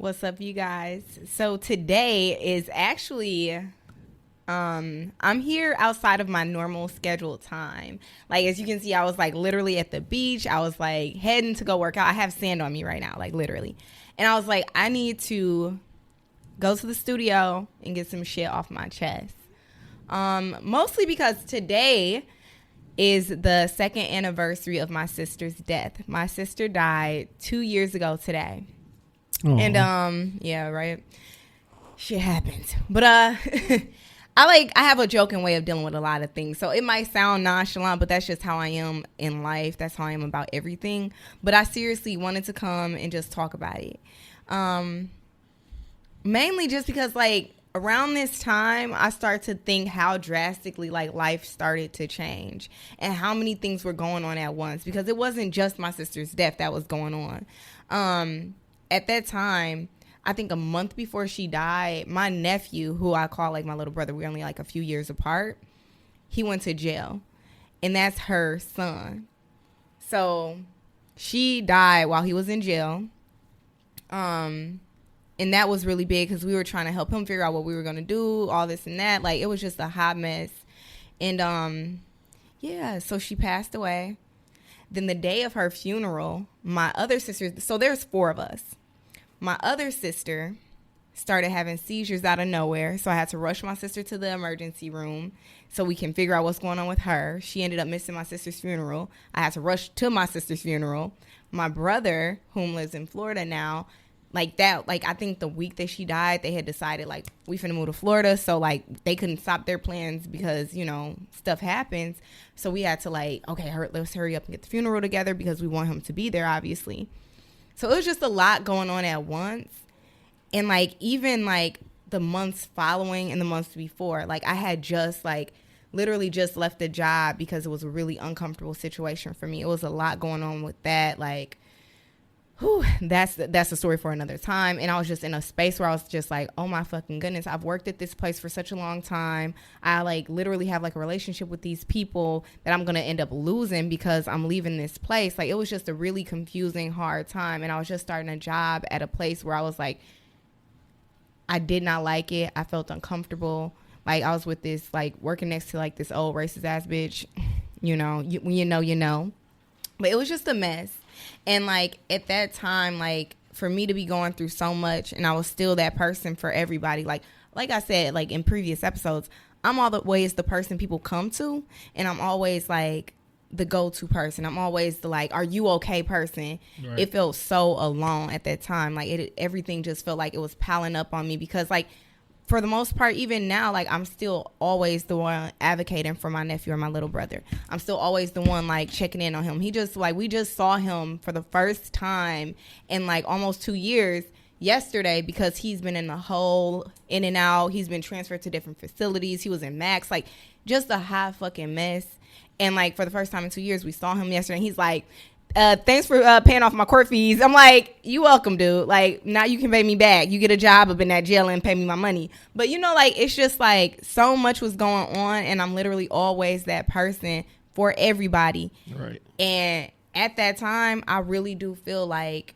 What's up, you guys? So today is actually, I'm here outside of my normal scheduled time. Like, as you can see, I was like literally at the beach. I was like heading to go work out. I have sand on me right now, like literally. And I was like, I need to go to the studio and get some shit off my chest. Mostly because today is the second anniversary of my sister's death. My sister died 2 years ago today. Aww. And yeah, right. Shit happens. But I have a joking way of dealing with a lot of things. So it might sound nonchalant, but that's just how I am in life. That's how I am about everything. But I seriously wanted to come and just talk about it. Mainly just because like around this time, I start to think how drastically like life started to change and how many things were going on at once, because it wasn't just my sister's death that was going on. At that time, I think a month before she died, my nephew, who I call like my little brother, we're only like a few years apart, he went to jail, and that's her son. So she died while he was in jail. And that was really big because we were trying to help him figure out what we were going to do, all this and that. Like, it was just a hot mess. And, yeah, so she passed away. Then the day of her funeral, my other sister, so there's 4 of us. My other sister started having seizures out of nowhere. So I had to rush my sister to the emergency room so we can figure out what's going on with her. She ended up missing my sister's funeral. I had to rush to my sister's funeral. My brother, whom lives in Florida now, like that, like I think the week that she died, they had decided like we finna move to Florida, so like they couldn't stop their plans because, you know, stuff happens. So we had to like, okay, let's hurry up and get the funeral together because we want him to be there, obviously. So it was just a lot going on at once. And like even like the months following and the months before, like I had just like literally just left the job because it was a really uncomfortable situation for me. It was a lot going on with that, like. Whew, that's a story for another time. And I was just in a space where I was just like, oh my fucking goodness, I've worked at this place for such a long time. I like literally have like a relationship with these people that I'm going to end up losing because I'm leaving this place. Like, it was just a really confusing, hard time. And I was just starting a job at a place where I was like, I did not like it. I felt uncomfortable. Like, I was with this, like, working next to like this old racist ass bitch, you know, when you know. But it was just a mess. And, like, at that time, like, for me to be going through so much, and I was still that person for everybody. Like I said, like, in previous episodes, I'm always the person people come to, and I'm always, like, the go-to person. I'm always the, like, are you okay person? Right. It felt so alone at that time. Like, everything just felt like it was piling up on me because, like, for the most part, even now, like, I'm still always the one advocating for my nephew or my little brother. I'm still always the one, like, checking in on him. He just, like, we just saw him for the first time in, like, almost 2 years yesterday because he's been in the hole, in and out. He's been transferred to different facilities. He was in Max. Like, just a hot fucking mess. And, like, for the first time in 2 years, we saw him yesterday. And he's like, thanks for paying off my court fees. I'm like, you welcome, dude. Like, now you can pay me back. You get a job up in that jail and pay me my money. But, you know, like, it's just like so much was going on, and I'm literally always that person for everybody. Right. And at that time, I really do feel like,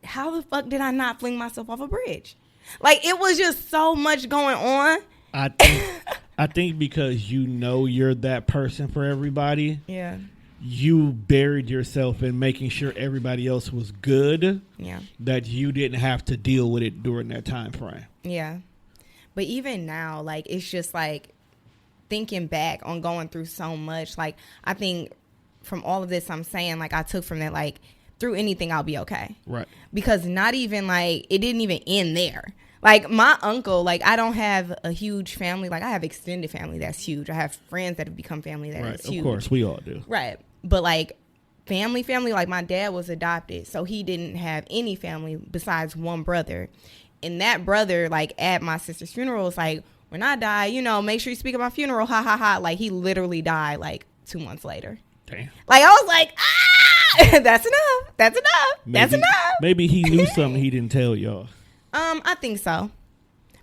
how the fuck did I not fling myself off a bridge? Like, it was just so much going on. I think because you know you're that person for everybody. Yeah. You buried yourself in making sure everybody else was good. Yeah. That you didn't have to deal with it during that time frame. Yeah. But even now, like, it's just like thinking back on going through so much. Like, I think from all of this I'm saying, like, I took from that, like, through anything I'll be okay. Right. Because not even like it didn't even end there. Like, my uncle, like, I don't have a huge family. Like, I have extended family that's huge. I have friends that have become family that is huge. Of course, we all do. Right. But, like, family, like, my dad was adopted. So he didn't have any family besides one brother. And that brother, like, at my sister's funeral was like, when I die, you know, make sure you speak at my funeral. Ha, ha, ha. Like, he literally died, like, 2 months later. Damn. Like, I was like, that's enough. That's enough. That's enough. Maybe he knew something he didn't tell y'all. I think so.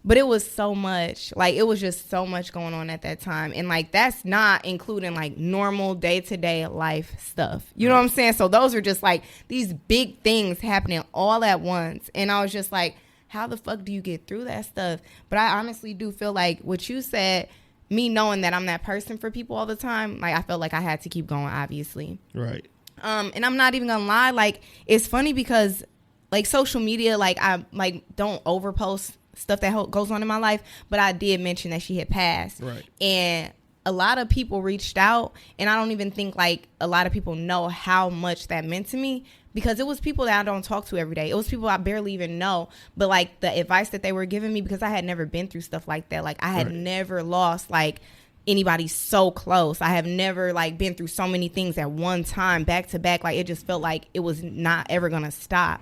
But it was so much, like, it was just so much going on at that time. And, like, that's not including, like, normal day-to-day life stuff. You know what I'm saying? So those are just, like, these big things happening all at once. And I was just like, how the fuck do you get through that stuff? But I honestly do feel like what you said, me knowing that I'm that person for people all the time, like, I felt like I had to keep going, obviously. Right. And I'm not even gonna lie, like, it's funny because, like, social media, like, I, like, don't overpost stuff that goes on in my life, but I did mention that she had passed. Right. And a lot of people reached out, and I don't even think, like, a lot of people know how much that meant to me, because it was people that I don't talk to every day. It was people I barely even know. But, like, the advice that they were giving me, because I had never been through stuff like that. Like, I had never lost, like, anybody so close. I have never, like, been through so many things at one time, back to back. Like, it just felt like it was not ever going to stop.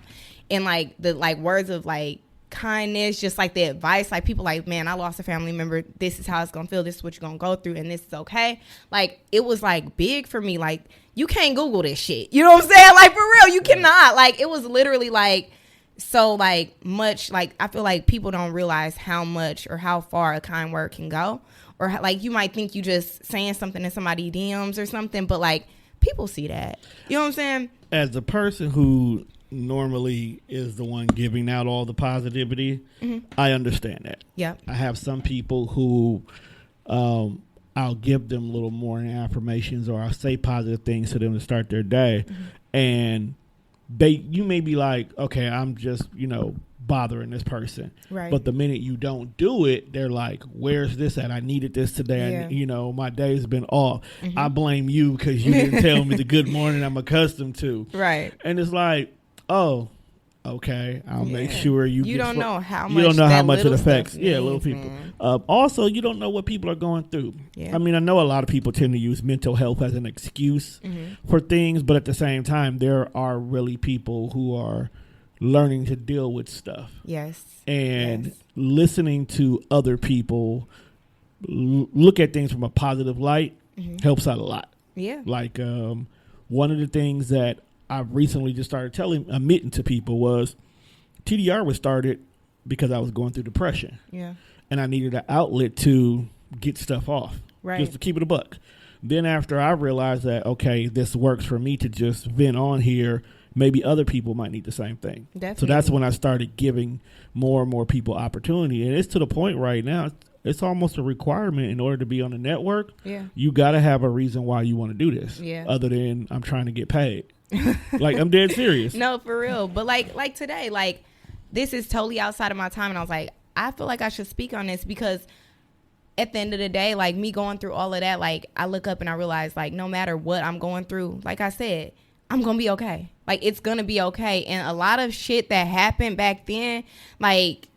And, like, the, like, words of, like, kindness, just, like, the advice, like, people like, man, I lost a family member. This is how it's going to feel. This is what you're going to go through, and this is okay. Like, it was, like, big for me. Like, you can't Google this shit. You know what I'm saying? Like, for real, you cannot. Like, it was literally, like, so, like, much, like, I feel like people don't realize how much or how far a kind word can go. Or, like, you might think you just saying something in somebody DMs or something, but, like, people see that. You know what I'm saying? As a person who normally is the one giving out all the positivity, I understand that. Yeah. I have some people who I'll give them a little more affirmations, or I'll say positive things to them to start their day. And you may be like, okay, I'm just, bothering this person. Right. But the minute you don't do it, they're like, where's this at? I needed this today. Yeah. My day's been off. I blame you because you didn't tell me the good morning I'm accustomed to. Right. And it's like, oh, okay, I'll make sure you don't know how much. You don't know how much it little affects. Means, little people. Also, you don't know what people are going through. Yeah. I mean, I know a lot of people tend to use mental health as an excuse for things, but at the same time, there are really people who are learning to deal with stuff. Yes. And listening to other people look at things from a positive light helps out a lot. Yeah. Like one of the things that I recently just started admitting to people was TDR was started because I was going through depression. Yeah. And I needed an outlet to get stuff off. Right. Just to keep it a buck. Then after I realized that, okay, this works for me to just vent on here, maybe other people might need the same thing. Definitely. So that's when I started giving more and more people opportunity. And it's to the point right now, it's almost a requirement in order to be on the network. Yeah. You got to have a reason why you want to do this. Yeah. Other than I'm trying to get paid. Like, I'm dead serious. No, for real. But like today, like, this is totally outside of my time. And I was like, I feel like I should speak on this because at the end of the day, like, me going through all of that, like, I look up and I realize, like, no matter what I'm going through, like I said, I'm going to be okay. Like, it's going to be okay. And a lot of shit that happened back then, like,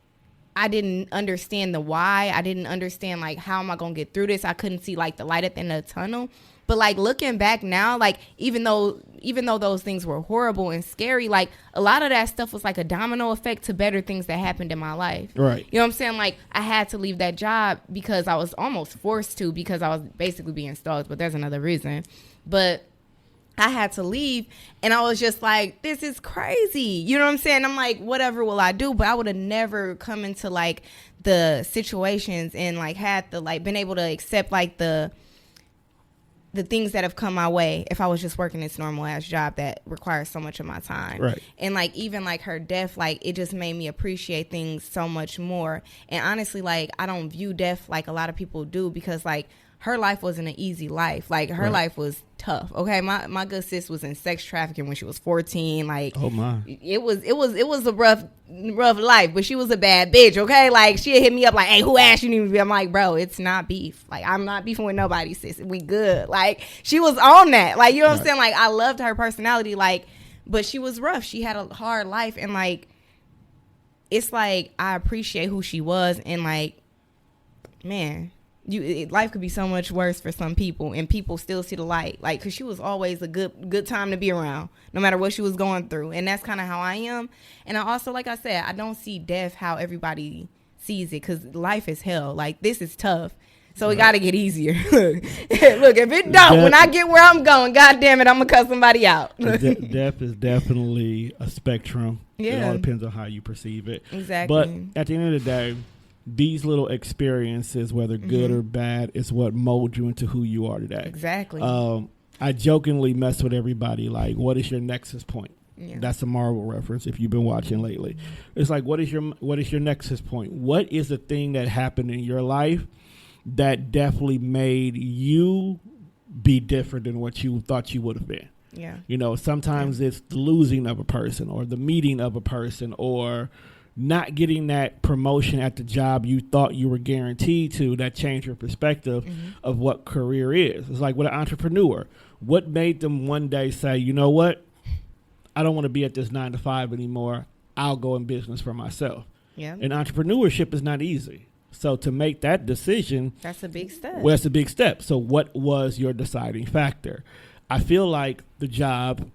I didn't understand the why. I didn't understand, like, how am I going to get through this? I couldn't see, like, the light at the end of the tunnel. But, like, looking back now, like, even though those things were horrible and scary, like, a lot of that stuff was like a domino effect to better things that happened in my life. Right. You know what I'm saying? Like, I had to leave that job because I was almost forced to, because I was basically being stalked, but there's another reason. But I had to leave, and I was just like, this is crazy. You know what I'm saying? I'm like, whatever will I do? But I would have never come into, like, the situations and, like, had the, like, been able to accept, like, the things that have come my way if I was just working this normal ass job that requires so much of my time. Right. And, like, even, like, her death, like, it just made me appreciate things so much more. And honestly, like, I don't view death like a lot of people do, because, like, her life wasn't an easy life. Like, her life was tough. Okay, my good sis was in sex trafficking when she was 14. Like, oh my, it was a rough life, but she was a bad bitch. Okay, like, she hit me up like, hey, who asked you to be? I'm like, bro, it's not beef. Like, I'm not beefing with nobody, sis. We good. Like, she was on that. Like, you know what I'm saying? Like, I loved her personality. Like, but she was rough. She had a hard life, and, like, it's like, I appreciate who she was, and, like, man, life could be so much worse for some people, and people still see the light. Like, because she was always a good time to be around, no matter what she was going through. And that's kind of how I am. And I also, like I said, I don't see death how everybody sees it, because life is hell. Like, this is tough. So it got to get easier. Look, if it don't, when I get where I'm going, God damn it, I'm going to cut somebody out. Death is definitely a spectrum. Yeah. It all depends on how you perceive it. Exactly. But at the end of the day, these little experiences, whether good or bad, is what mold you into who you are today. Exactly. I jokingly mess with everybody like, what is your nexus point? Yeah. That's a Marvel reference if you've been watching lately. It's like, what is your nexus point? What is the thing that happened in your life that definitely made you be different than what you thought you would have been? Yeah. You know, sometimes it's the losing of a person or the meeting of a person or not getting that promotion at the job you thought you were guaranteed to, that changed your perspective of what career is. It's like with an entrepreneur. What made them one day say, you know what? I don't want to be at this 9 to 5 anymore. I'll go in business for myself. Yeah. And entrepreneurship is not easy. So to make that decision, that's a big step. Well, that's a big step. So what was your deciding factor? I feel like the job,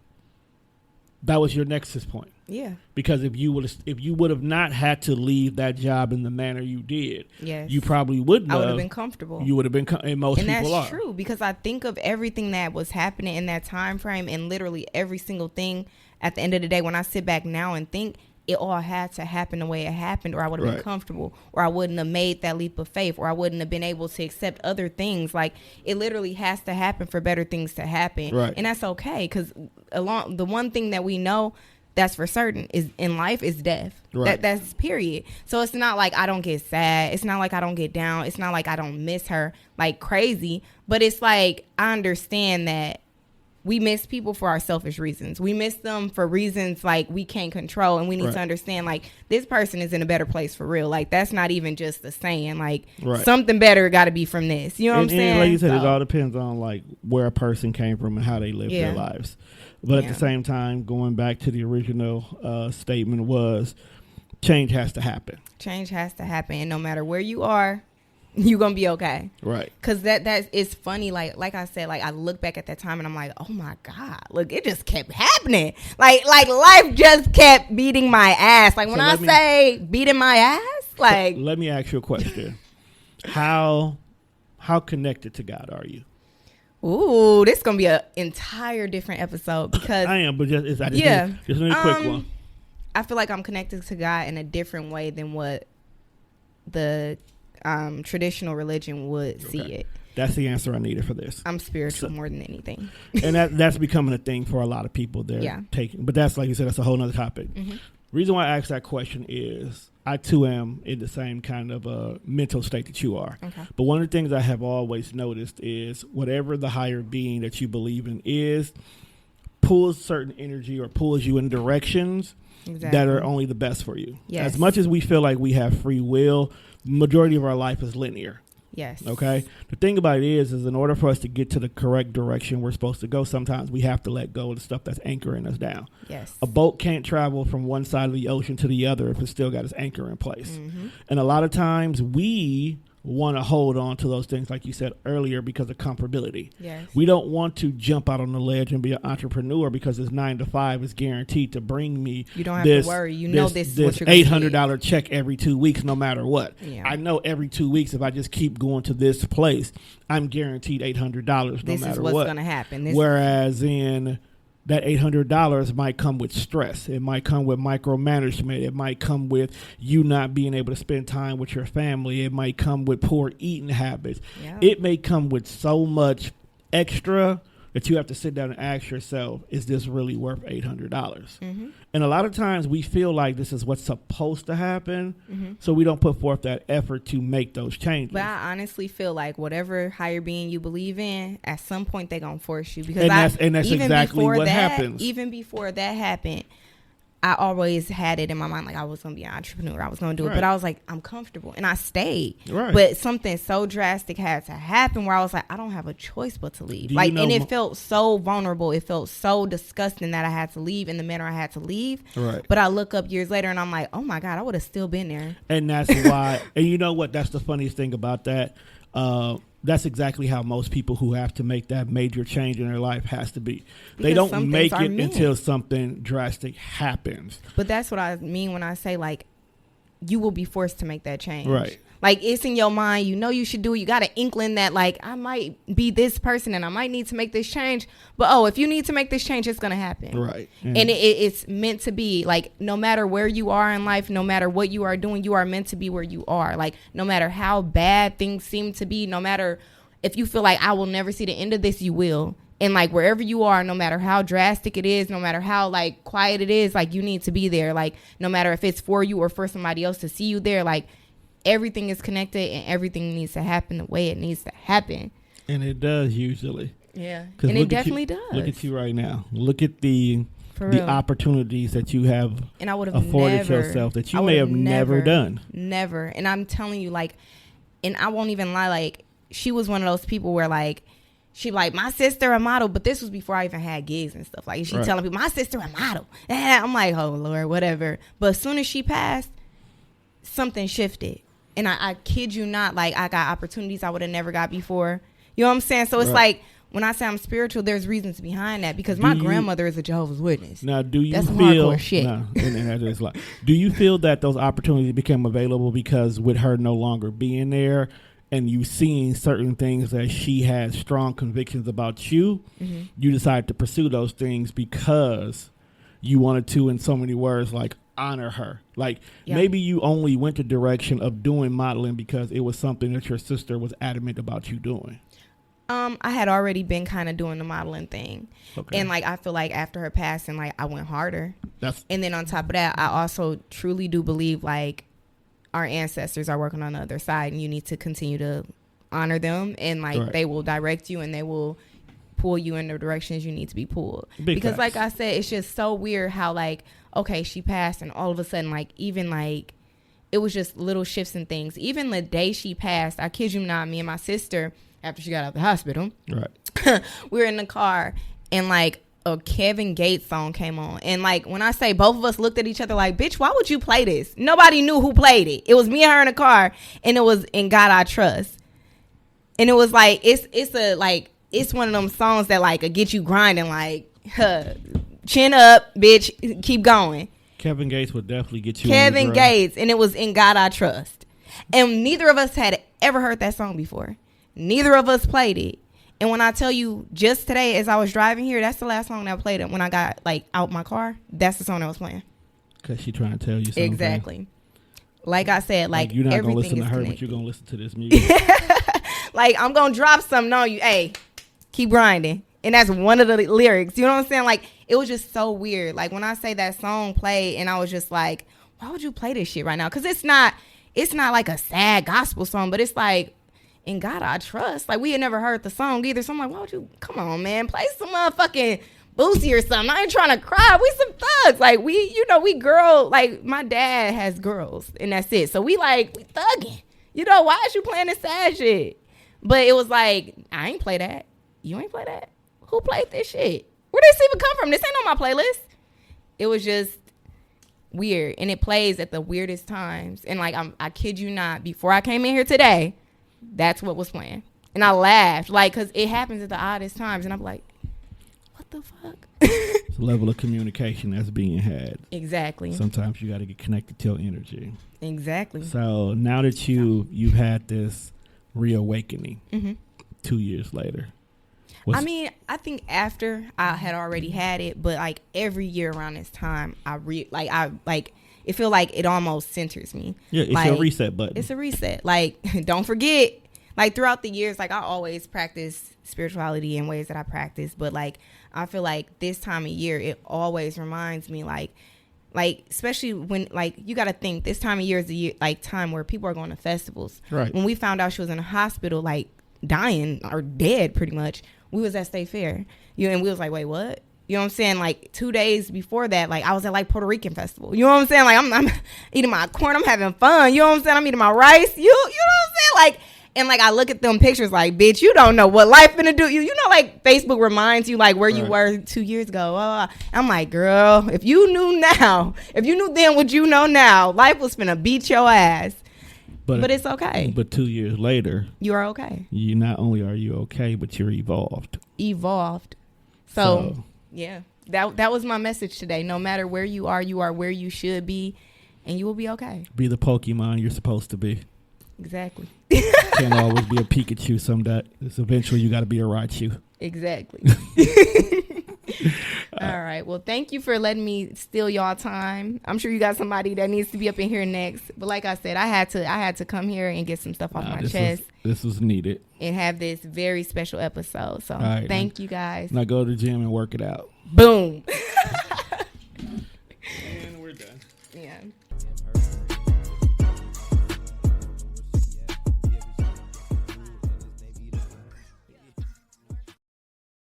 that was your nexus point. Yeah. Because if you would have not had to leave that job in the manner you did, yes, you probably wouldn't. I would have been comfortable. You would have been, and most people are. And that's true, because I think of everything that was happening in that time frame, and literally every single thing. At the end of the day, when I sit back now and think, it all had to happen the way it happened, or I would have been comfortable, or I wouldn't have made that leap of faith, or I wouldn't have been able to accept other things. Like, it literally has to happen for better things to happen. Right. And that's okay, because the one thing that we know that's for certain is in life is death. Right. That's period. So it's not like I don't get sad. It's not like I don't get down. It's not like I don't miss her like crazy. But it's like, I understand that we miss people for our selfish reasons. We miss them for reasons like we can't control, and we need to understand, like, this person is in a better place for real. Like, that's not even just a saying. Like, something better got to be from this. You know what I'm saying? And like you said, it all depends on like where a person came from and how they lived their lives. But at the same time, going back to the original statement was, change has to happen. Change has to happen, and no matter where you are, you're gonna be okay. Right. Because that is funny. Like I said, like, I look back at that time and I'm like, oh my God, look, it just kept happening. Like life just kept beating my ass. Like, when I say beating my ass, like. So let me ask you a question. How connected to God are you? Ooh, this is gonna be an entire different episode, because I am, but just need a quick one. I feel like I'm connected to God in a different way than what the traditional religion would see it. That's the answer I needed for this. I'm spiritual more than anything. And that's becoming a thing for a lot of people. They're taking, but that's, like you said, that's a whole nother topic. Reason why I asked that question is I too am in the same kind of mental state that you are. Okay. But one of the things I have always noticed is whatever the higher being that you believe in is, pulls certain energy or pulls you in directions that are only the best for you. Yes. As much as we feel like we have free will, majority of our life is linear. Yes. Okay. The thing about it is in order for us to get to the correct direction we're supposed to go, sometimes we have to let go of the stuff that's anchoring us down. Yes. A boat can't travel from one side of the ocean to the other if it's still got its anchor in place. And a lot of times we want to hold on to those things, like you said earlier, because of comfortability. Yes. We don't want to jump out on the ledge and be an entrepreneur because this 9 to 5 is guaranteed to bring me. You don't have to worry. You know this is what you're $800 check every 2 weeks, no matter what. Yeah. I know every 2 weeks, if I just keep going to this place, I'm guaranteed $800 no matter what. This is what's going to happen. Whereas in that $800 might come with stress. It might come with micromanagement. It might come with you not being able to spend time with your family. It might come with poor eating habits. Yeah. It may come with so much extra that you have to sit down and ask yourself, is this really worth $800? And a lot of times we feel like this is what's supposed to happen, so we don't put forth that effort to make those changes. But I honestly feel like whatever higher being you believe in, at some point they're going to force you. Because and that's exactly what happens. Even before that happened, I always had it in my mind, like, I was going to be an entrepreneur. I was going to do it. But I was like, I'm comfortable. And I stayed. Right. But something so drastic had to happen where I was like, I don't have a choice but to leave. Like, and it felt so vulnerable. It felt so disgusting that I had to leave in the manner I had to leave. Right. But I look up years later and I'm like, oh, my God, I would have still been there. And that's why. And you know what? That's the funniest thing about that. That's exactly how most people who have to make that major change in their life has to be. Because they don't make it until something drastic happens. But that's what I mean when I say, like, you will be forced to make that change. Right. Like, it's in your mind. You know you should do it. You got an inkling that, like, I might be this person and I might need to make this change. But, if you need to make this change, it's going to happen. Right. And it's meant to be. Like, no matter where you are in life, no matter what you are doing, you are meant to be where you are. Like, no matter how bad things seem to be, no matter if you feel like I will never see the end of this, you will. And, like, wherever you are, no matter how drastic it is, no matter how, like, quiet it is, like, you need to be there. Like, no matter if it's for you or for somebody else to see you there, like, everything is connected and everything needs to happen the way it needs to happen. And it does usually. Yeah. And it definitely does. Look at you right now. Look at the opportunities that you have and I would have afforded yourself that you may have never done. Never. And I'm telling you, like, and I won't even lie, like, she was one of those people where, like, she like, my sister a model, but this was before I even had gigs and stuff. Like, she telling people, my sister a model. And I'm like, oh, Lord, whatever. But as soon as she passed, something shifted. And I kid you not, like, I got opportunities I would have never got before. You know what I'm saying? So it's like, when I say I'm spiritual, there's reasons behind that. Because my grandmother is a Jehovah's Witness. Now, do you That's feel... hardcore shit. And that is like, do you feel that those opportunities became available because with her no longer being there and you seeing certain things that she had strong convictions about you, you decided to pursue those things because you wanted to, in so many words, like, honor her. Like, maybe you only went the direction of doing modeling because it was something that your sister was adamant about you doing. I had already been kind of doing the modeling thing. Okay. And, like, I feel like after her passing, like, I went harder. And then on top of that, I also truly do believe, like, our ancestors are working on the other side and you need to continue to honor them. And, like, they will direct you and they will pull you in the directions you need to be pulled. Because like I said, it's just so weird how, like, okay, she passed and all of a sudden, like, even, like, it was just little shifts and things. Even the day she passed, I kid you not, me and my sister, after she got out of the hospital, we were in the car and, like, a Kevin Gates song came on. And, like, when I say both of us looked at each other like, bitch, why would you play this? Nobody knew who played it. It was me and her in the car, and it was In God I Trust. And it was like, it's one of them songs that, like, get you grinding, like, chin up, bitch, keep going. Kevin Gates would definitely get you. Kevin Gates, and it was In God I Trust. And neither of us had ever heard that song before. Neither of us played it. And when I tell you, just today as I was driving here, that's the last song that I played when I got, like, out my car. That's the song that was playing. Because she trying to tell you something. Exactly. Like I said, like, you're not going to listen to her, connected. but you're going to listen to this music. Like, I'm going to drop something on you. Hey, keep grinding. And that's one of the lyrics. You know what I'm saying? Like, it was just so weird. Like, when I say that song played, and I was just like, why would you play this shit right now? Because it's not like a sad gospel song, but it's like, In God I Trust. Like, we had never heard the song either. So I'm like, why would you? Come on, man. Play some motherfucking Boosie or something. I ain't trying to cry. We some thugs. Like, we girl. Like, my dad has girls, and that's it. So we thugging. You know, why is you playing this sad shit? But it was like, I ain't play that. You ain't play that. Who played this shit? Where did this even come from? This ain't on my playlist. It was just weird. And it plays at the weirdest times. And, like, I kid you not, before I came in here today, that's what was playing. And I laughed, like, because it happens at the oddest times. And I'm like, what the fuck? It's a level of communication that's being had. Exactly. Sometimes you got to get connected to your energy. Exactly. So now that you've had this reawakening 2 years later. I mean, I think after I had already had it, but, like, every year around this time, it feel like it almost centers me. Yeah, it's like, a reset button. It's a reset. Like, don't forget, like, throughout the years, like, I always practice spirituality in ways that I practice, but, like, I feel like this time of year, it always reminds me, like, especially when, like, you got to think this time of year is the year, like, time where people are going to festivals. Right. When we found out she was in a hospital, like, dying or dead pretty much, we was at State Fair, and we was like, wait, what? You know what I'm saying? Like, 2 days before that, like, I was at, like, Puerto Rican festival. You know what I'm saying? Like, I'm eating my corn. I'm having fun. You know what I'm saying? I'm eating my rice. You know what I'm saying? Like, and, like, I look at them pictures like, bitch, you don't know what life finna do. You know, like, Facebook reminds you, like, where you were 2 years ago. I'm like, girl, if you knew now, if you knew then what you know now, life was finna beat your ass. But it's okay. But 2 years later, you are okay. You not only are you okay, but you're evolved. So yeah, that was my message today. No matter where you are where you should be, and you will be okay. Be the Pokemon you're supposed to be. Exactly. Can't always be a Pikachu. Eventually you got to be a Raichu. Exactly. All right. Well, thank you for letting me steal y'all time. I'm sure you got somebody that needs to be up in here next. But like I said, I had to come here and get some stuff off my chest. This was needed. And have this very special episode. So thank you guys. Now go to the gym and work it out. Boom.